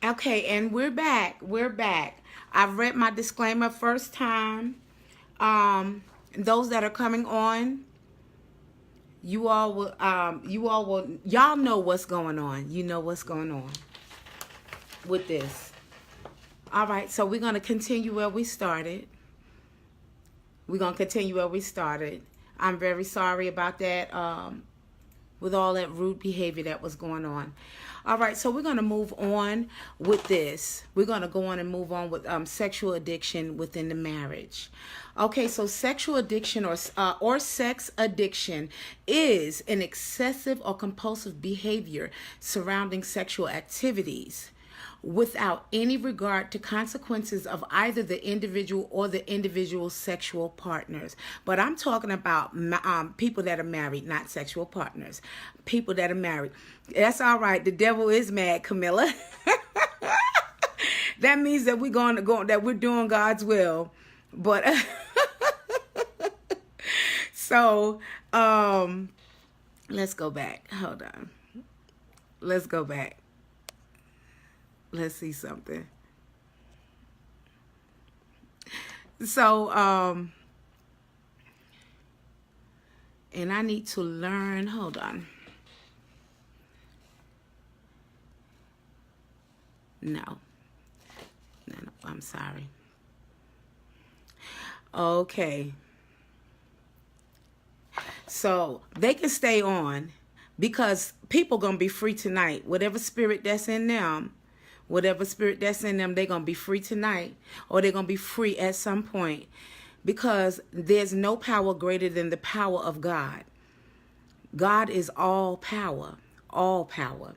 Okay, and we're back. We're back. I've read my disclaimer first time. Those that are coming on, y'all know what's going on. You know what's going on with this. All right, so we're gonna continue where we started. I'm very sorry about that. With all that rude behavior that was going on. All right, so we're going to move on with this. We're going to go on and move on with sexual addiction within the marriage. Okay, so sexual addiction or sex addiction is an excessive or compulsive behavior surrounding sexual activities without any regard to consequences of either the individual or the individual's sexual partners. But I'm talking about people that are married, not sexual partners. People that are married. That's all right. The devil is mad, Camilla. That means that that we're doing God's will. But so let's go back. Hold on. Let's go back. Let's see something. So, and I need to learn, hold on. No, I'm sorry. Okay. So they can stay on because people gonna be free tonight. Whatever spirit that's in them, they're going to be free tonight, or they're going to be free at some point, because there's no power greater than the power of God. God is all power, all power.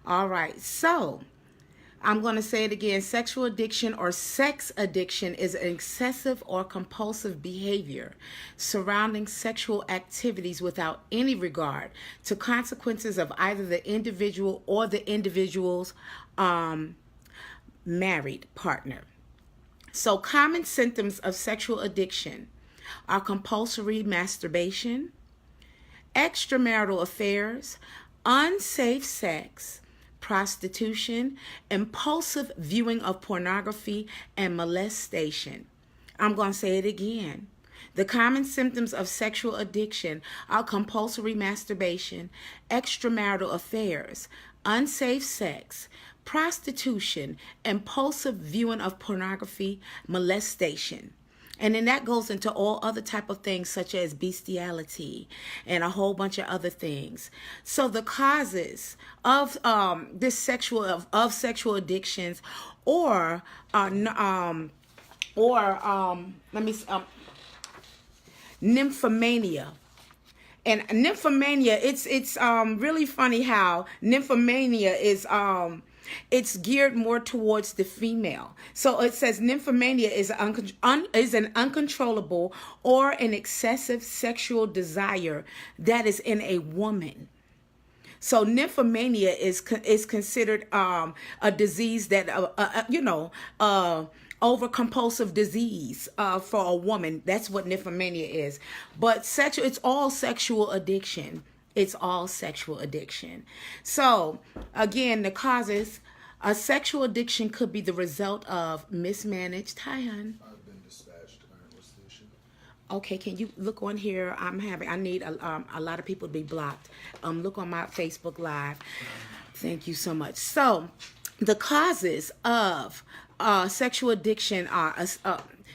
All right, so I'm going to say it again. Sexual addiction or sex addiction is an excessive or compulsive behavior surrounding sexual activities without any regard to consequences of either the individual or the individual's married partner. So common symptoms of sexual addiction are compulsory masturbation, extramarital affairs, unsafe sex, prostitution, impulsive viewing of pornography, and molestation. I'm going to say it again. The common symptoms of sexual addiction are compulsory masturbation, extramarital affairs, unsafe sex, prostitution, impulsive viewing of pornography, molestation. And then that goes into all other type of things such as bestiality and a whole bunch of other things. So the causes of this sexual addictions or nymphomania. And nymphomania, it's really funny how nymphomania is it's geared more towards the female. So it says nymphomania is an uncontrollable or an excessive sexual desire that is in a woman. So nymphomania is considered a disease that over compulsive disease for a woman. That's what nymphomania is. But it's all sexual addiction. It's all sexual addiction. So, again, the causes, a sexual addiction could be the result of mismanaged. Hi, hon. I've been dispatched. What's the issue? Okay, can you look on here? I need a lot of people to be blocked. Look on my Facebook Live. Thank you so much. So, the causes of sexual addiction are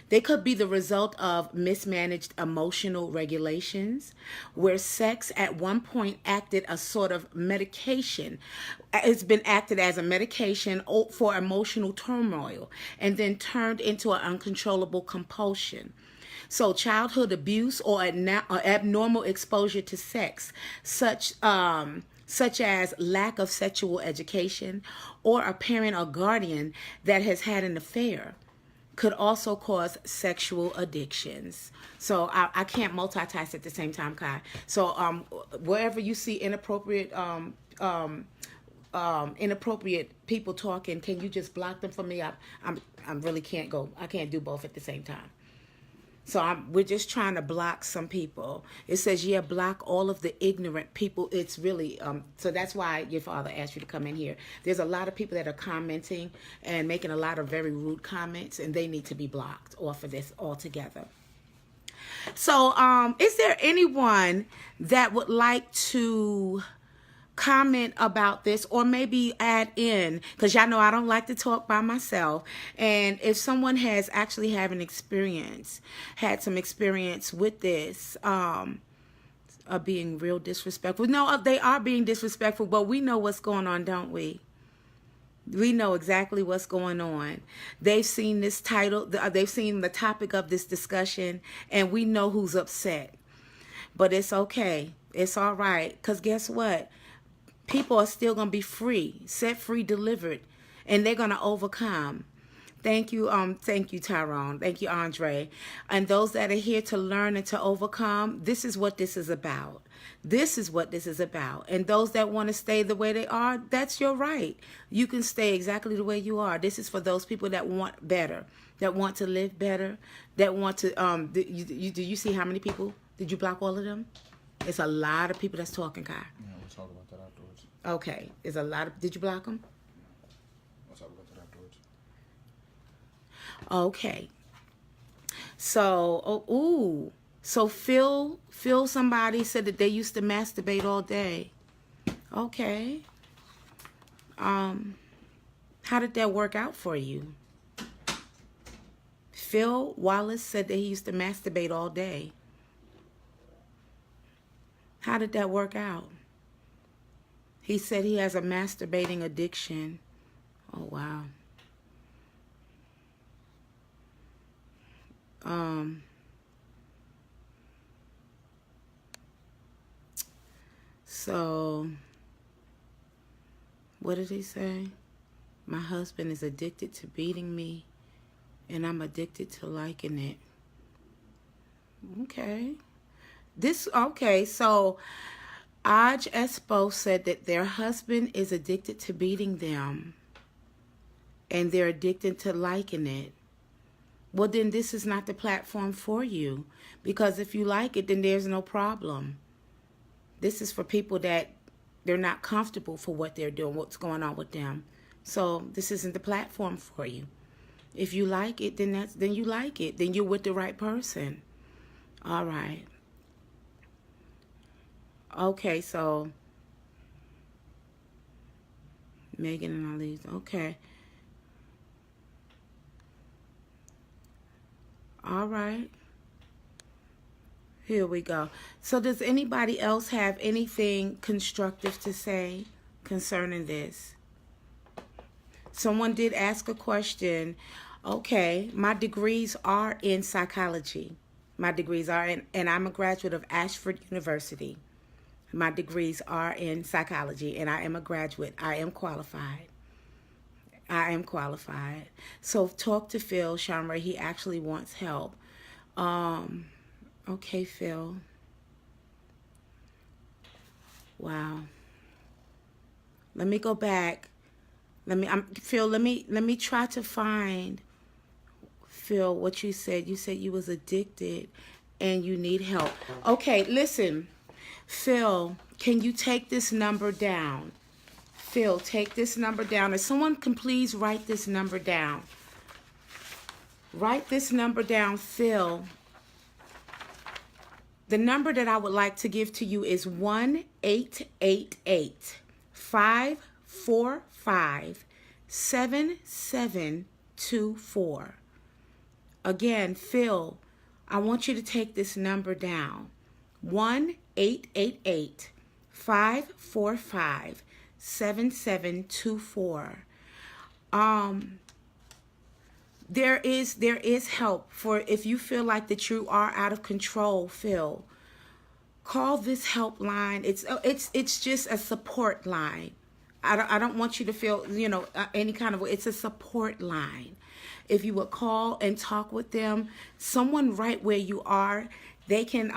they could be the result of mismanaged emotional regulations, where sex at one point acted a sort of medication. It's been acted as a medication for emotional turmoil and then turned into an uncontrollable compulsion. So childhood abuse or abnormal exposure to sex, such as lack of sexual education or a parent or guardian that has had an affair, could also cause sexual addictions. So I can't multitask at the same time, Kai. So wherever you see inappropriate people talking, can you just block them for me? I really can't go. I can't do both at the same time. So we're just trying to block some people. It says, yeah, block all of the ignorant people. It's really, so that's why your father asked you to come in here. There's a lot of people that are commenting and making a lot of very rude comments, and they need to be blocked off of this altogether. So is there anyone that would like to comment about this, or maybe add in, because y'all know I don't like to talk by myself, and if someone has actually had some experience with this, of being real disrespectful. No, they are being disrespectful, but we know what's going on, don't we? We know exactly what's going on. They've seen this title, they've seen the topic of this discussion, and we know who's upset. But it's okay. It's all right, because guess what? People are still going to be free, set free, delivered, and they're going to overcome. Thank you, Tyrone. Thank you, Andre. And those that are here to learn and to overcome, this is what this is about. This is what this is about. And those that want to stay the way they are, that's your right. You can stay exactly the way you are. This is for those people that want better, that want to live better, that want to, do you see how many people? Did you block all of them? It's a lot of people that's talking, Kai. Yeah, we'll talk about that afterwards. Okay. There's a lot of, did you block them? We'll talk about that afterwards. Okay. So, so Phil somebody said that they used to masturbate all day. Okay. How did that work out for you? Phil Wallace said that he used to masturbate all day. How did that work out? He said he has a masturbating addiction. Oh, wow. So, what did he say? My husband is addicted to beating me, and I'm addicted to liking it. Okay. So Aj Espo said that their husband is addicted to beating them, and they're addicted to liking it. Well, then this is not the platform for you, because if you like it, then there's no problem. This is for people that they're not comfortable for what they're doing, what's going on with them. So this isn't the platform for you. If you like it, then you like it. Then you're with the right person. All right. Okay, so Megan and Ali. Okay. All right. Here we go. So does anybody else have anything constructive to say concerning this? Someone did ask a question. Okay, my degrees are in psychology. My degrees are in, and I'm a graduate of Ashford University. My degrees are in psychology, and I am a graduate. I am qualified. I am qualified. So talk to Phil, Shanrae. He actually wants help. Okay, Phil. Wow. Let me go back. Phil, let me try to find, Phil, what you said. You said you was addicted and you need help. Okay, listen. Phil, can you take this number down? Phil, take this number down. If someone can please write this number down. Write this number down, Phil. The number that I would like to give to you is 1-888-545-7724. Again, Phil, I want you to take this number down. 1-888-545-7724. There is help for if you feel like that you are out of control, Phil. Call this helpline. It's just a support line. I don't want you to feel, any kind of way. It's a support line. If you would call and talk with them, someone right where you are, they can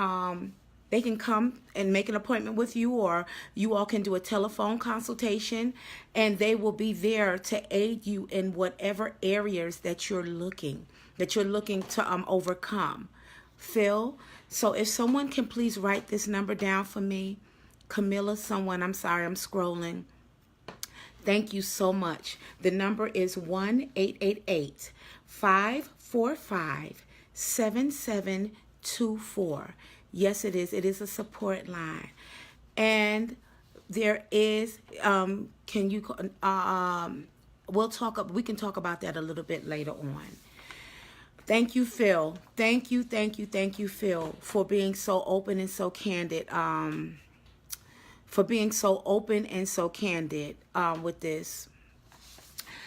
come and make an appointment with you, or you all can do a telephone consultation, and they will be there to aid you in whatever areas that you're looking to overcome. Phil. So if someone can please write this number down for me. Camilla, someone, I'm sorry, I'm scrolling. Thank you so much. The number is 1-888-545-7724. Yes, it is. It is a support line. And there is, we can talk about that a little bit later on. Thank you, Phil. Thank you, Phil, for being so open and so candid. With this.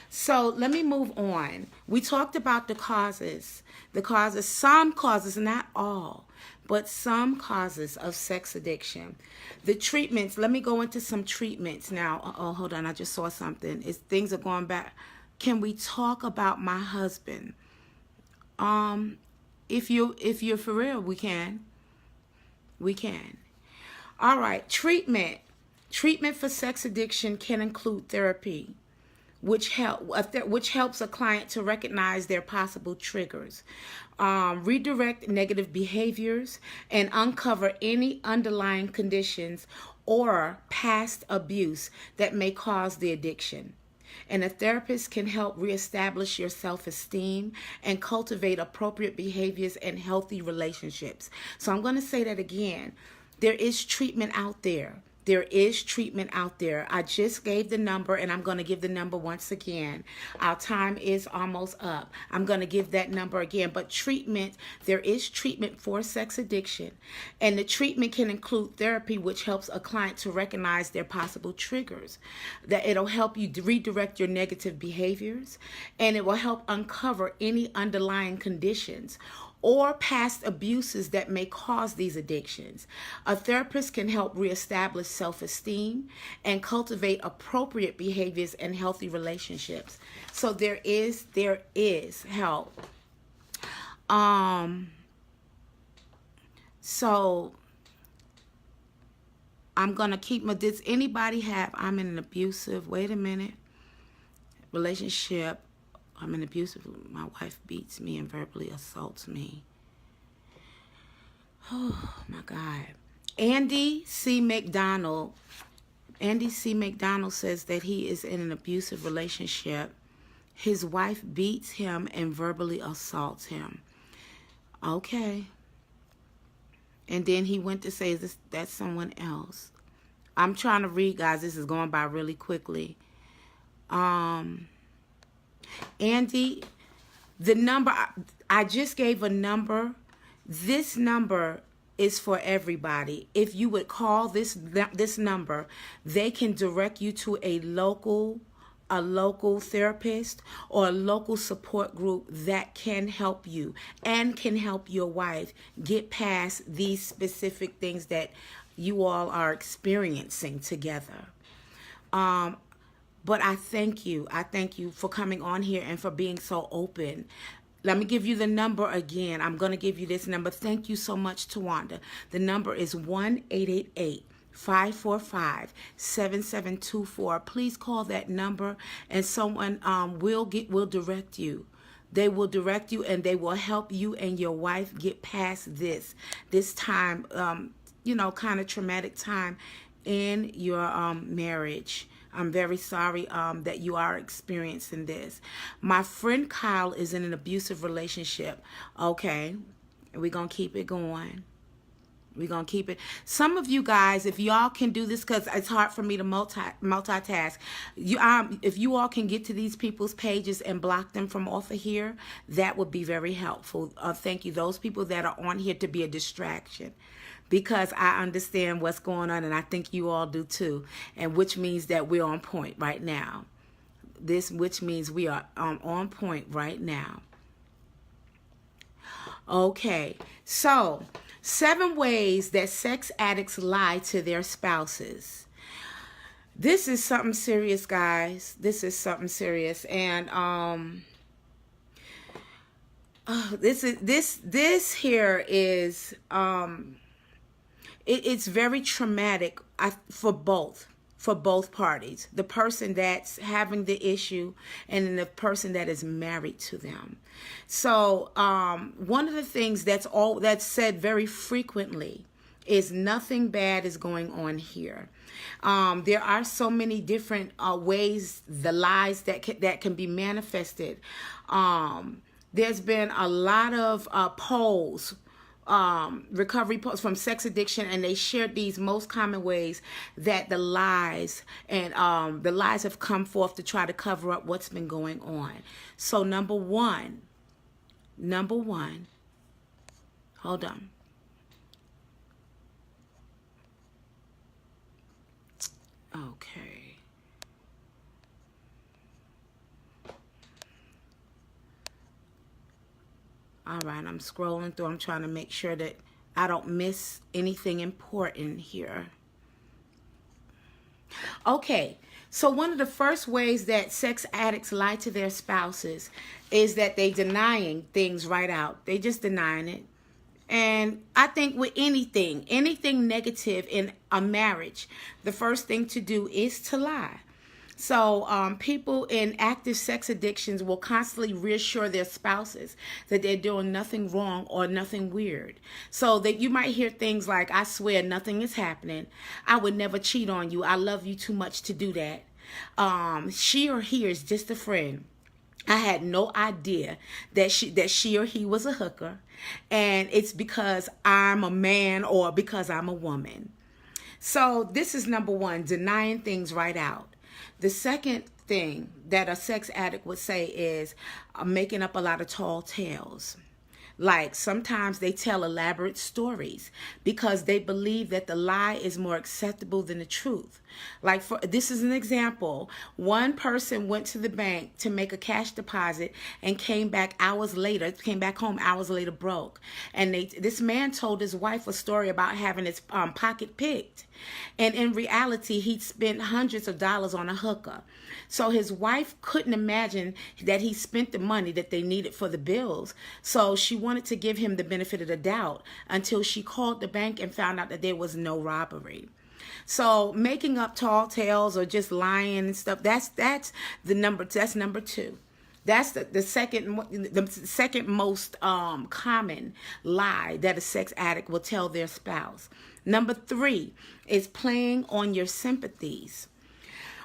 So let me move on. We talked about the causes. Some causes, not all, but some causes of sex addiction. The treatments, let me go into some treatments now. Oh, hold on, I just saw something. Things are going back. Can we talk about my husband? If you're for real, we can. All right, treatment. Treatment for sex addiction can include therapy, which helps a client to recognize their possible triggers, redirect negative behaviors, and uncover any underlying conditions or past abuse that may cause the addiction. And a therapist can help reestablish your self-esteem and cultivate appropriate behaviors and healthy relationships. So I'm going to say that again. There is treatment out there. I just gave the number, and I'm going to give the number once again. Our time is almost up. I'm going to give that number again. But treatment, there is treatment for sex addiction. And the treatment can include therapy, which helps a client to recognize their possible triggers. That it'll help you redirect your negative behaviors, and it will help uncover any underlying conditions or past abuses that may cause these addictions. A therapist can help reestablish self-esteem and cultivate appropriate behaviors and healthy relationships. So there is help. So I'm gonna keep my. Does anybody have? I'm in an abusive. Wait a minute. Relationship. I'm in abusive. My wife beats me and verbally assaults me. Oh my God. Andy C. McDonald says that he is in an abusive relationship. His wife beats him and verbally assaults him. Okay. And then he went to say, that's someone else. I'm trying to read, guys. This is going by really quickly. Andy, the number, I just gave a number. This number is for everybody. If you would call this number, they can direct you to a local therapist or a local support group that can help you and can help your wife get past these specific things that you all are experiencing together. But I thank you. I thank you for coming on here and for being so open. Let me give you the number again. I'm going to give you this number. Thank you so much, Tawanda. The number is 1-888-545-7724. Please call that number, and someone will direct you. They will direct you, and they will help you and your wife get past this time, kind of traumatic time in your marriage. I'm very sorry that you are experiencing this. My friend Kyle is in an abusive relationship. Okay, we're going to keep it going. We're going to keep it. Some of you guys, if y'all can do this, because it's hard for me to multitask. If you all can get to these people's pages and block them from off of here, that would be very helpful. Thank you. Those people that are on here to be a distraction. Because I understand what's going on, and I think you all do too, and which means that we're on point right now. Which means we are on point right now. Okay, so 7 ways that sex addicts lie to their spouses. This is something serious, guys. This is something serious, and this here is it's very traumatic for both for both parties, the person that's having the issue and then the person that is married to them. So one of the things that's said very frequently is nothing bad is going on here. There are so many different ways, the lies that can be manifested. There's been a lot of polls, recovery polls from sex addiction, and they shared these most common ways that the lies have come forth to try to cover up what's been going on. So number one, hold on. Okay. All right, I'm scrolling through. I'm trying to make sure that I don't miss anything important here. Okay, so one of the first ways that sex addicts lie to their spouses is that they denying things right out. They just denying it. And I think with anything negative in a marriage, the first thing to do is to lie. So people in active sex addictions will constantly reassure their spouses that they're doing nothing wrong or nothing weird. So that you might hear things like, I swear nothing is happening. I would never cheat on you. I love you too much to do that. She or he is just a friend. I had no idea that she or he was a hooker, and it's because I'm a man or because I'm a woman. So this is number one, denying things right out. The second thing that a sex addict would say is making up a lot of tall tales. Like sometimes they tell elaborate stories because they believe that the lie is more acceptable than the truth. Like this is an example. One person went to the bank to make a cash deposit and came back home hours later broke. And this man told his wife a story about having his pocket picked. And in reality, he'd spent hundreds of dollars on a hooker. So his wife couldn't imagine that he spent the money that they needed for the bills. So she wanted to give him the benefit of the doubt until she called the bank and found out that there was no robbery. So making up tall tales or just lying and stuff, that's number two. That's the second most common lie that a sex addict will tell their spouse. Number three is playing on your sympathies.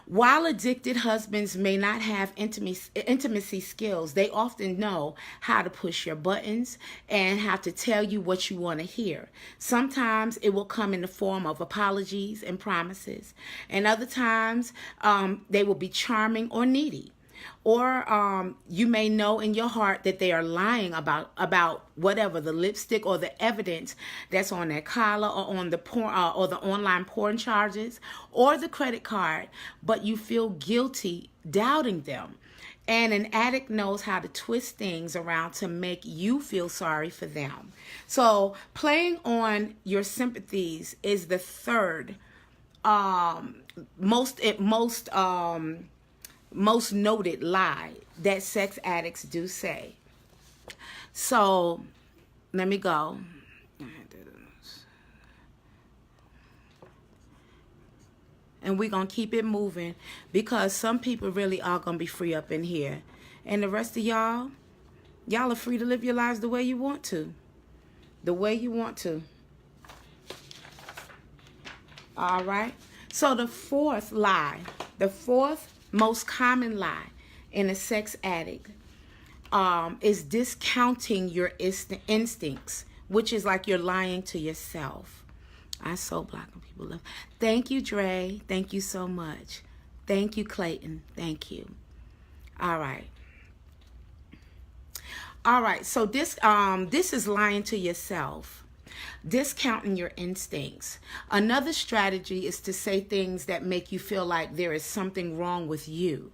While addicted husbands may not have intimacy skills, they often know how to push your buttons and how to tell you what you want to hear. Sometimes it will come in the form of apologies and promises, and other times they will be charming or needy. Or you may know in your heart that they are lying about whatever, the lipstick or the evidence that's on their collar or on the porn or the online porn charges or the credit card, but you feel guilty doubting them. And an addict knows how to twist things around to make you feel sorry for them. So playing on your sympathies is the third most noted lie that sex addicts do say. So let me go. And we're going to keep it moving because some people really are going to be free up in here. And the rest of y'all are free to live your lives the way you want to. The way you want to. All right. So the fourth most common lie in a sex addict is discounting your instincts, which is like you're lying to yourself. I so block when people love. Thank you, Dre. Thank you so much. Thank you, Clayton. Thank you. All right. So this is lying to yourself. Discounting your instincts. Another strategy is to say things that make you feel like there is something wrong with you.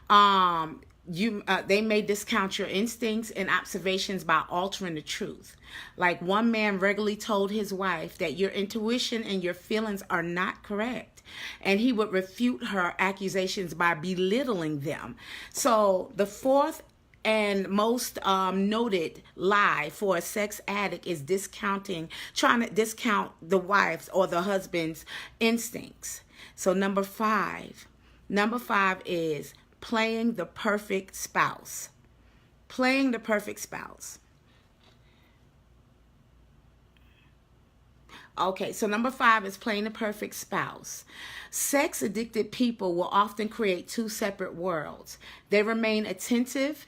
They may discount your instincts and observations by altering the truth. Like one man regularly told his wife that your intuition and your feelings are not correct, and he would refute her accusations by belittling them. So the fourth and most noted lie for a sex addict is trying to discount the wife's or the husband's instincts. So number five is playing the perfect spouse. Playing the perfect spouse. Okay, so number 5 is playing the perfect spouse. Sex addicted people will often create two separate worlds. They remain attentive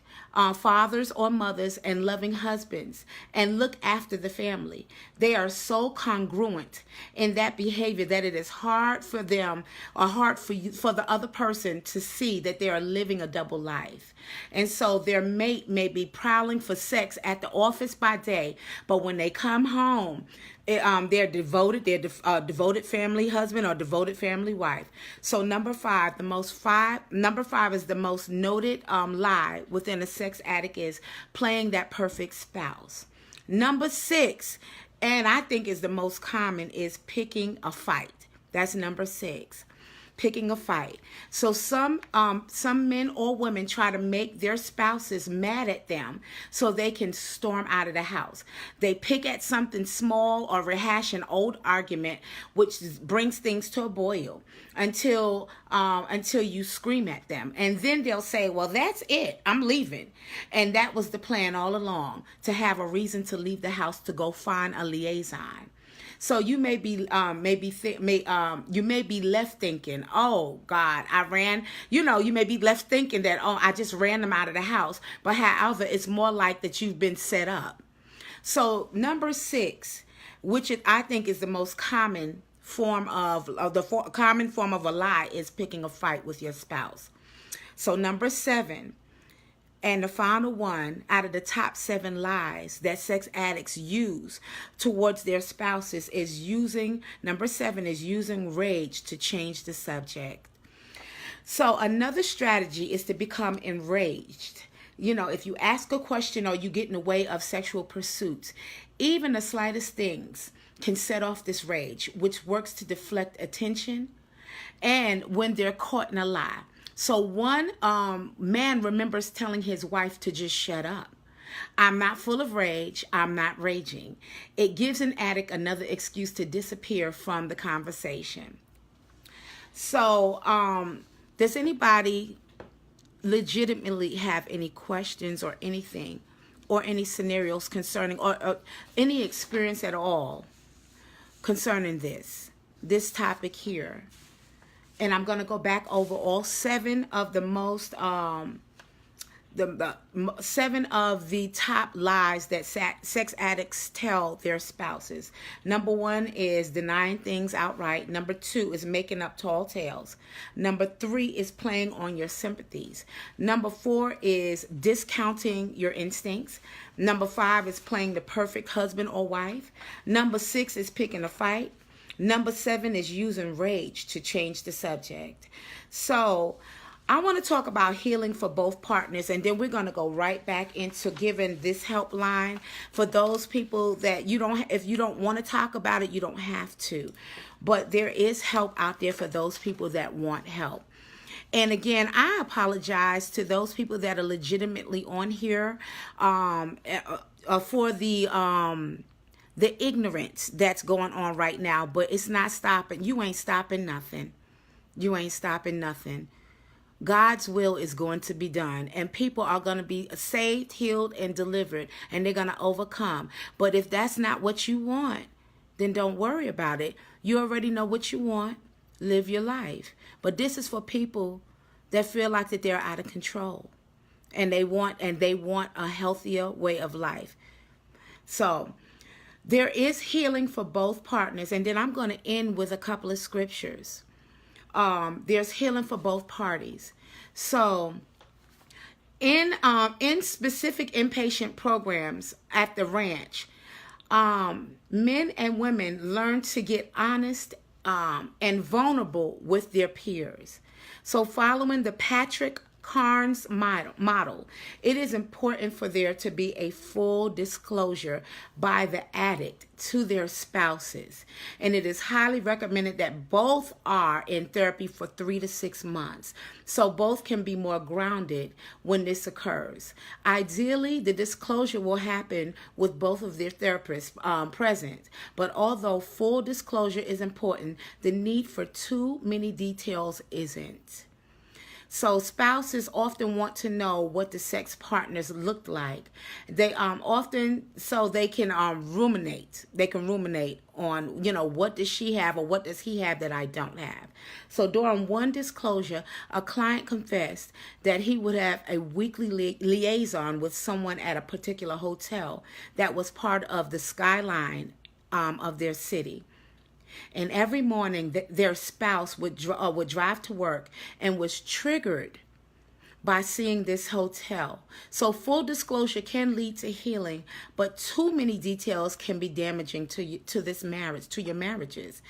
fathers or mothers and loving husbands and look after the family. They are so congruent in that behavior that it is hard for them or hard for you, for the other person to see that they are living a double life. And so their mate may be prowling for sex at the office by day, but when they come home, they're devoted. They're devoted family husband or devoted family wife. So number 5 is the most noted lie within a sex addict is playing that perfect spouse. Number 6, and I think is the most common, is picking a fight. That's number 6. Picking a fight. So some men or women try to make their spouses mad at them so they can storm out of the house. They pick at something small or rehash an old argument, which brings things to a boil until you scream at them. And then they'll say, well, that's it, I'm leaving. And that was the plan all along, to have a reason to leave the house, to go find a liaison. So you may be you may be left thinking, oh God, I ran. You may be left thinking that, oh, I just ran them out of the house. But however, it's more like that you've been set up. So number 6, which I think is the most common form of common form of a lie, is picking a fight with your spouse. So number 7. And the final one out of the top 7 lies that sex addicts use towards their spouses is number 7 is using rage to change the subject. So another strategy is to become enraged. If you ask a question or you get in the way of sexual pursuits, even the slightest things can set off this rage, which works to deflect attention and when they're caught in a lie. So one man remembers telling his wife to just shut up. I'm not full of rage. I'm not raging. It gives an addict another excuse to disappear from the conversation. So does anybody legitimately have any questions or anything or any scenarios concerning or any experience at all concerning this topic here? And I'm going to go back over all 7 of the most, the 7 of the top lies that sex addicts tell their spouses. Number 1 is denying things outright. Number 2 is making up tall tales. Number 3 is playing on your sympathies. Number 4 is discounting your instincts. Number 5 is playing the perfect husband or wife. Number 6 is picking a fight. Number 7 is using rage to change the subject. So I want to talk about healing for both partners, and then we're going to go right back into giving this helpline for those people that if you don't want to talk about it, you don't have to. But there is help out there for those people that want help. And again, I apologize to those people that are legitimately on here for the ignorance that's going on right now, but it's not stopping. You ain't stopping nothing. You ain't stopping nothing. God's will is going to be done, and people are going to be saved, healed, and delivered, and they're going to overcome. But if that's not what you want, then don't worry about it. You already know what you want. Live your life. But this is for people that feel like that they're out of control, and they want a healthier way of life. So there is healing for both partners. And then I'm going to end with a couple of scriptures. There's healing for both parties. So in specific inpatient programs at the ranch, men and women learn to get honest and vulnerable with their peers. So following the Patrick Carnes model, it is important for there to be a full disclosure by the addict to their spouses. And it is highly recommended that both are in therapy for 3 to 6 months, so both can be more grounded when this occurs. Ideally, the disclosure will happen with both of their therapists present. But although full disclosure is important, the need for too many details isn't. So spouses often want to know what the sex partners look like. They often, so they can ruminate. They can ruminate on, what does she have or what does he have that I don't have. So during one disclosure, a client confessed that he would have a weekly liaison with someone at a particular hotel that was part of the skyline of their city. And every morning, their spouse would drive to work and was triggered by seeing this hotel. So full disclosure can lead to healing, but too many details can be damaging to this marriage, to your marriages.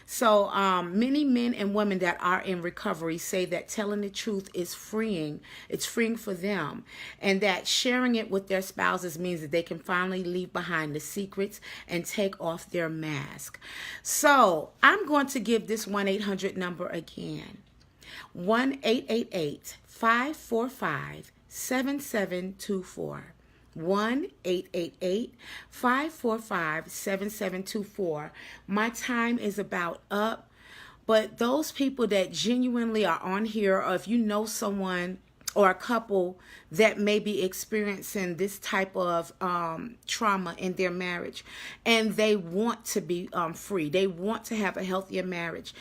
So many men and women that are in recovery say that telling the truth is freeing. It's freeing for them, and that sharing it with their spouses means that they can finally leave behind the secrets and take off their mask. So I'm going to give this 1-800 number again. 1-888-545-7724. 1-888-545-7724. My time is about up, but those people that genuinely are on here, or if you know someone or a couple that may be experiencing this type of trauma in their marriage, and they want to be free, they want to have a healthier marriage,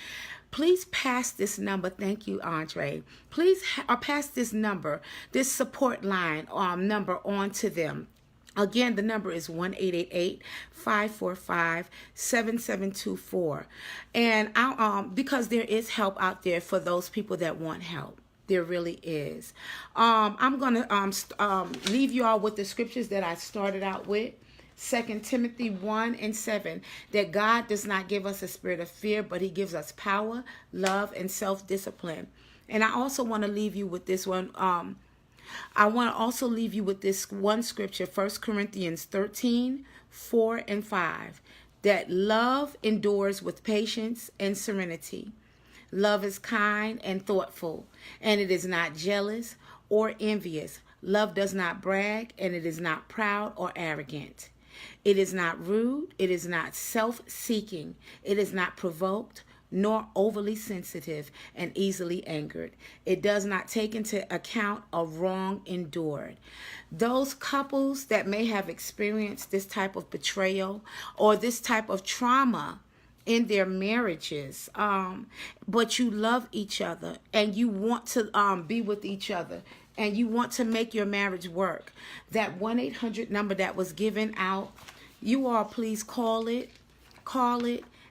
please pass this number. Thank you, Andre. Please pass this number, this support line number on to them. Again, the number is 1-888-545-7724. And because there is help out there for those people that want help. There really is. I'm going to leave you all with the scriptures that I started out with. 2 Timothy 1:7, that God does not give us a spirit of fear, but he gives us power, love, and self-discipline. And I also want to leave you with this one. I want to also leave you with this one scripture, 1 Corinthians 13:4-5, that love endures with patience and serenity. Love is kind and thoughtful, and it is not jealous or envious. Love does not brag, and it is not proud or arrogant. It is not rude. It is not self-seeking. It is not provoked, nor overly sensitive and easily angered. It does not take into account a wrong endured. Those couples that may have experienced this type of betrayal or this type of trauma in their marriages, but you love each other and you want to be with each other, and you want to make your marriage work, that 1-800 number that was given out, you all please call it,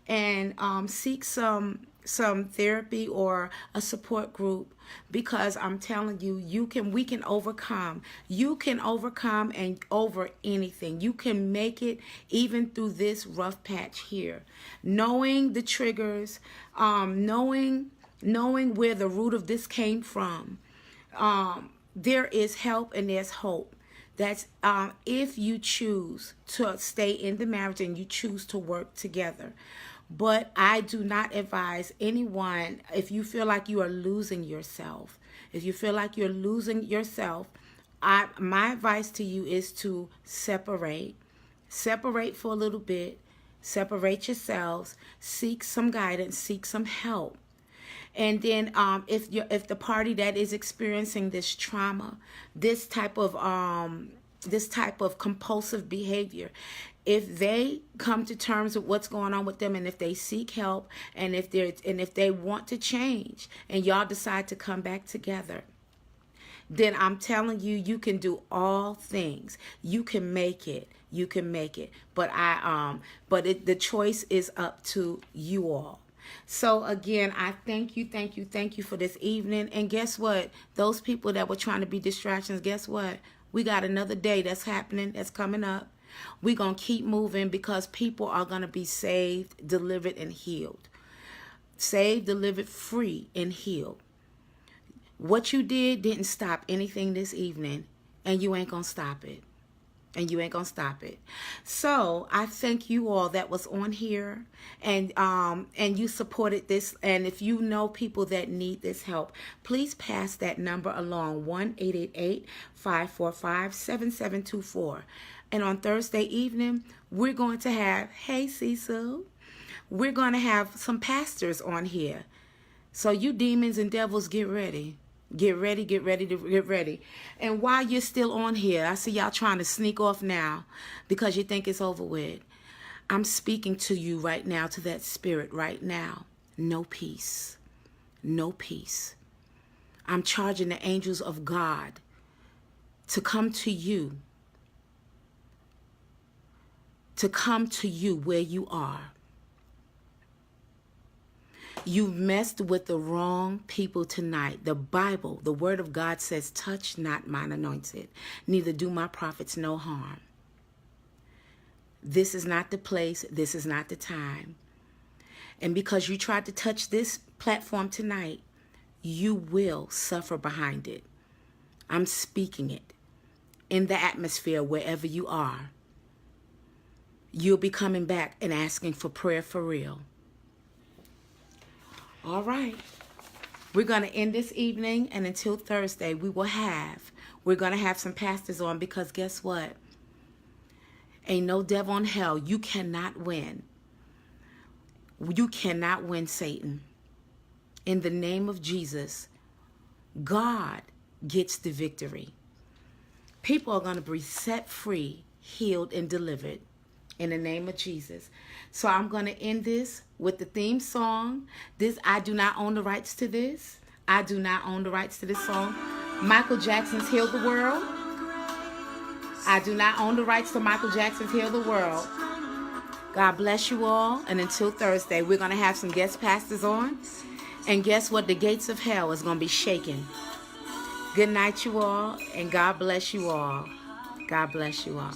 and seek some therapy or a support group, because I'm telling you, we can overcome. You can overcome and over anything. You can make it even through this rough patch here. Knowing the triggers, knowing where the root of this came from. There is help and there's hope. That's if you choose to stay in the marriage and you choose to work together. But I do not advise anyone, if you feel like you are losing yourself, my advice to you is to separate for a little bit, separate yourselves, seek some guidance, seek some help. And then if the party that is experiencing this trauma, this type of compulsive behavior, if they come to terms with what's going on with them, and if they seek help, and if they want to change, and y'all decide to come back together, then I'm telling you, you can do all things. You can make it. But the choice is up to you all. So again, I thank you for this evening. And guess what? Those people that were trying to be distractions, guess what? We got another day that's happening, that's coming up. We're going to keep moving, because people are going to be saved, delivered, and healed. Saved, delivered, free, and healed. What you didn't stop anything this evening, and you ain't gonna stop it. And you ain't gonna stop it. So I thank you all that was on here, and you supported this. And if you know people that need this help, please pass that number along, 1-888-545-7724. And on Thursday evening, we're going to have, hey Cecil, we're going to have some pastors on here. So you demons and devils, get ready. Get ready, get ready. And while you're still on here, I see y'all trying to sneak off now because you think it's over with. I'm speaking to you right now, to that spirit right now. No peace. No peace. I'm charging the angels of God to come to you. To come to you where you are. You've messed with the wrong people tonight. The Bible, the word of God says, touch not mine anointed, neither do my prophets no harm. This is not the place. This is not the time. And because you tried to touch this platform tonight, you will suffer behind it. I'm speaking it in the atmosphere wherever you are. You'll be coming back and asking for prayer for real. All right, we're going to end this evening, and until Thursday, we're going to have some pastors on, because guess what? Ain't no devil in hell. You cannot win. You cannot win Satan. In the name of Jesus, God gets the victory. People are going to be set free, healed, and delivered in the name of Jesus. So I'm going to end this with the theme song. I do not own the rights to this. I do not own the rights to this song. Michael Jackson's Heal the World. I do not own the rights to Michael Jackson's Heal the World. God bless you all. And until Thursday, we're going to have some guest pastors on. And guess what? The gates of hell is going to be shaken. Good night, you all. And God bless you all. God bless you all.